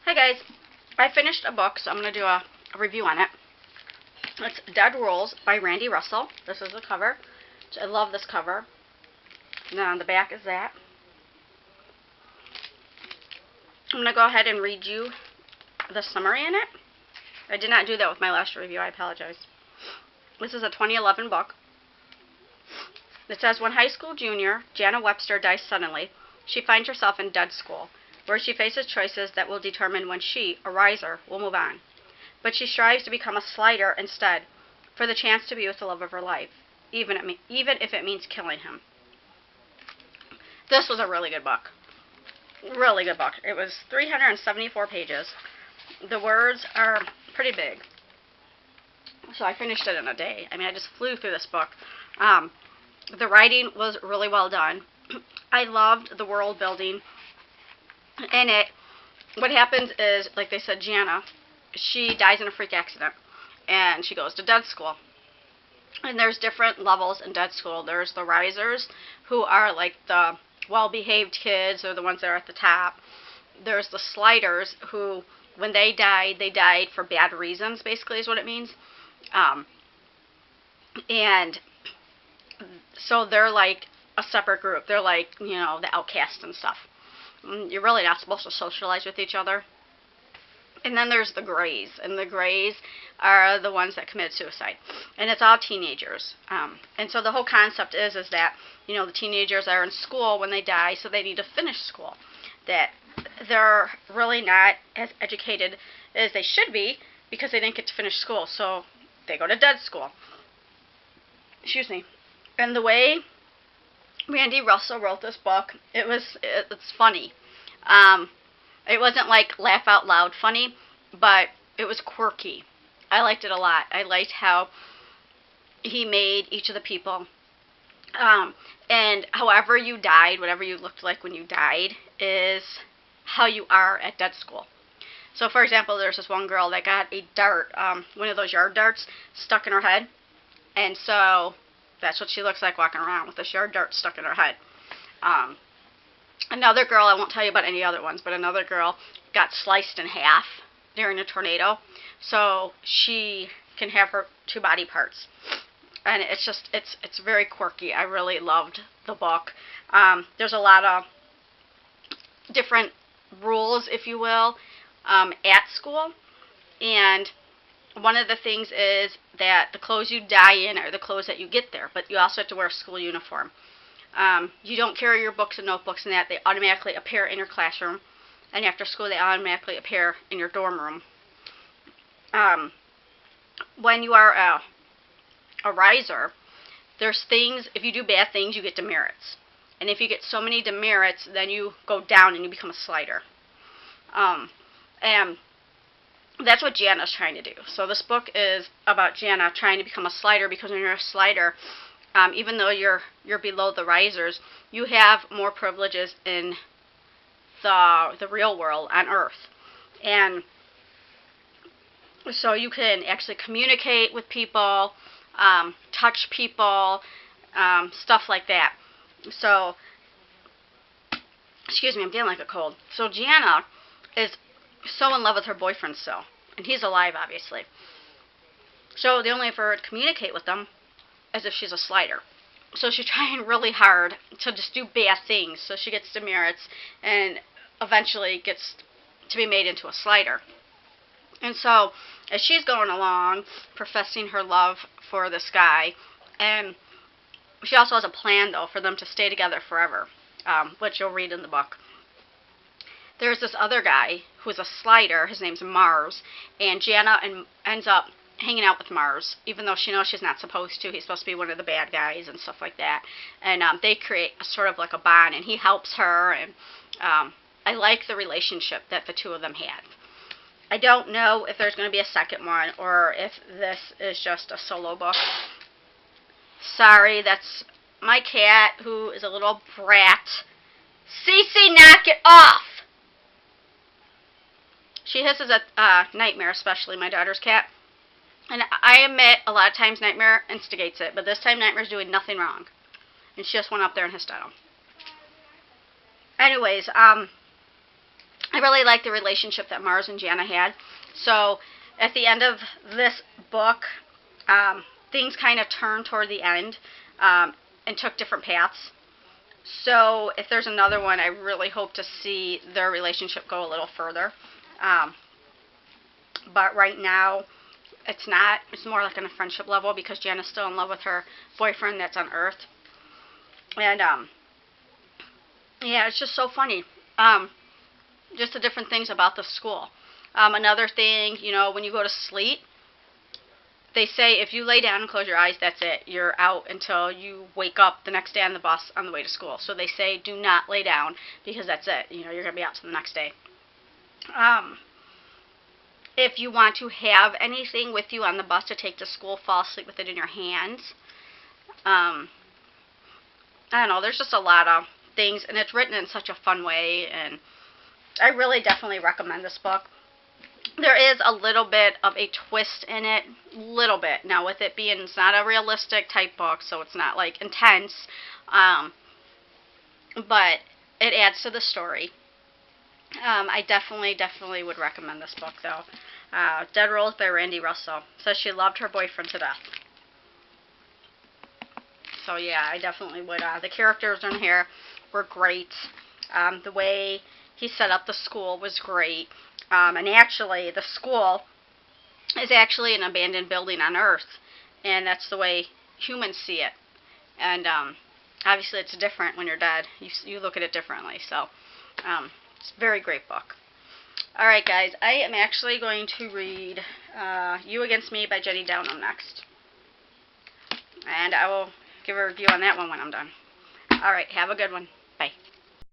Hi guys, I finished a book, so I'm going to do a review on it. It's Dead Rules by Randy Russell. This is the cover. I love this cover. And then on the back is that. I'm going to go ahead and read you the summary in it. I did not do that with my last review, I apologize. This is a 2011 book. It says, when high school junior Jana Webster dies suddenly, she finds herself in dead school, where she faces choices that will determine when she, a riser, will move on. But she strives to become a slider instead, for the chance to be with the love of her life, even if it means killing him. This was a really good book. Really good book. It was 374 pages. The words are pretty big. So I finished it in a day. I mean, I just flew through this book. The writing was really well done. I loved the world building in it. What happens is, like they said, Jana, she dies in a freak accident, and she goes to dead school. And there's different levels in dead school. There's the risers, who are like the well-behaved kids, or the ones that are at the top. There's the sliders, who, when they died for bad reasons, basically is what it means. And so they're like a separate group. They're like, you know, the outcasts and stuff. You're really not supposed to socialize with each other. And then there's the Greys, and the Greys are the ones that commit suicide, and it's all teenagers. And so the whole concept is that, you know, the teenagers are in school when they die, so they need to finish school. That they're really not as educated as they should be because they didn't get to finish school, so they go to dead school. Excuse me. And the way Randy Russell wrote this book, it's funny. It wasn't like laugh out loud funny, but it was quirky. I liked it a lot. I liked how he made each of the people. And however you died, whatever you looked like when you died, is how you are at dead school. So, for example, there's this one girl that got a dart, one of those yard darts, stuck in her head. And so that's what she looks like walking around, with this yard dart stuck in her head. Another girl, I won't tell you about any other ones, but another girl got sliced in half during a tornado, so she can have her two body parts. And it's just, it's very quirky. I really loved the book. There's a lot of different rules, if you will, at school. And one of the things is that the clothes you die in are the clothes that you get there, but you also have to wear a school uniform. You don't carry your books and notebooks and that. They automatically appear in your classroom, and after school they automatically appear in your dorm room. When you are a riser, there's things, if you do bad things, you get demerits. And if you get so many demerits, then you go down and you become a slider. And that's what Jana's trying to do. So this book is about Jana trying to become a slider, because when you're a slider, even though you're below the risers, you have more privileges in the real world on Earth. And so you can actually communicate with people, touch people, stuff like that. So, excuse me, I'm getting like a cold. So Jana is so in love with her boyfriend still, and he's alive, obviously. So the only way for her to communicate with them is if she's a slider. So she's trying really hard to just do bad things, so she gets demerits and eventually gets to be made into a slider. And so as she's going along, professing her love for this guy, and she also has a plan, though, for them to stay together forever, which you'll read in the book. There's this other guy who's a slider. His name's Mars, and Jana ends up hanging out with Mars, even though she knows she's not supposed to. He's supposed to be one of the bad guys and stuff like that. And they create a sort of like a bond, and he helps her, and I like the relationship that the two of them had. I don't know if there's going to be a second one, or if this is just a solo book. Sorry, that's my cat, who is a little brat. Cece, knock it off! She hisses at Nightmare, especially my daughter's cat. And I admit, a lot of times Nightmare instigates it, but this time Nightmare's doing nothing wrong. And she just went up there and hissed at him. Anyways, I really like the relationship that Mars and Jana had. So at the end of this book, things kind of turned toward the end and took different paths. So if there's another one, I really hope to see their relationship go a little further. But right now, it's not. It's more like on a friendship level because Jana's still in love with her boyfriend that's on Earth. And, yeah, it's just so funny. Just the different things about the school. Another thing, you know, when you go to sleep, they say if you lay down and close your eyes, that's it. You're out until you wake up the next day on the bus on the way to school. So they say do not lay down because that's it. You know, you're going to be out till the next day. If you want to have anything with you on the bus to take to school, fall asleep with it in your hands. I don't know. There's just a lot of things, and it's written in such a fun way, and I really definitely recommend this book. There is a little bit of a twist in it, little bit. Now, with it being, it's not a realistic type book, so it's not like intense, but it adds to the story. I definitely would recommend this book, though. Dead Rose by Randy Russell. Says she loved her boyfriend to death. So yeah, I definitely would. The characters in here were great. The way he set up the school was great. And actually, the school is actually an abandoned building on Earth. And that's the way humans see it. And obviously it's different when you're dead. You look at it differently. So it's a very great book. Alright guys, I am actually going to read You Against Me by Jenny Downham next. And I will give a review on that one when I'm done. Alright, have a good one. Bye.